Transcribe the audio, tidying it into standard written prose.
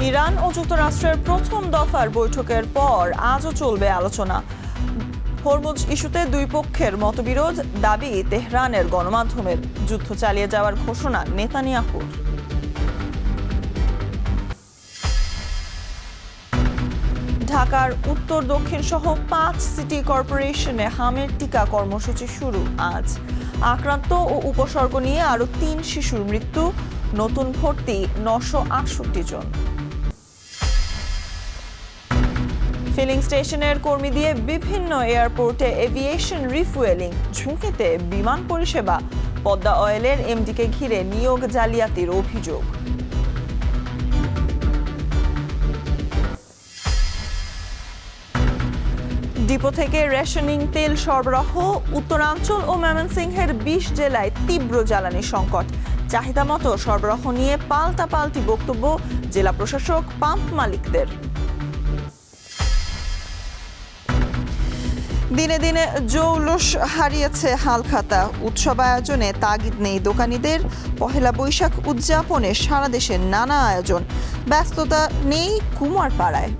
Iran ও যুক্তরাষ্ট্রের প্রথম দফার বৈঠকের পর আজও চলবে আলোচনা। হরমুজ ইস্যুতে দুই পক্ষের মতবিরোধ, দাবি তেহরানের গণমাধ্যমের, যুদ্ধ চালিয়ে যাওয়ার ঘোষণা নেতানিয়াহুর। ঢাকার উত্তর দক্ষিণ সহ ৫ সিটি কর্পোরেশনে হামের টিকা কর্মসূচি শুরু আজ। আক্রান্ত ও উপসর্গ নিয়ে আরও ৩ শিশুর মৃত্যু, নতুন ভর্তি ৯৬৮ জন। ফিলিং স্টেশনের কর্মী দিয়ে বিভিন্ন এয়ারপোর্টে এভিয়েশন রিফুয়েলিং, ঝুঁকিতে বিমান পরিষেবা, পদ্মা অয়েলের এমডিকে ঘিরে নিয়োগ জালিয়াতির অভিযোগ। ডিপো থেকে রেশনিং তেল সরবরাহ, উত্তরাঞ্চল ও ময়মনসিংহের ২০ জেলায় তীব্র জ্বালানি সংকট। চাহিদা মতো সরবরাহ নিয়ে পাল্টাপাল্টি বক্তব্য জেলা প্রশাসক, পাম্প মালিকদের। দিনে দিনে জৌলুস হারিয়েছে হালখাতা, উৎসব আয়োজনে তাগিদ নেই দোকানীদের। পহেলা বৈশাখ উদযাপনে সারা দেশে নানা আয়োজন, ব্যস্ততা নেই কুমারপাড়ায়।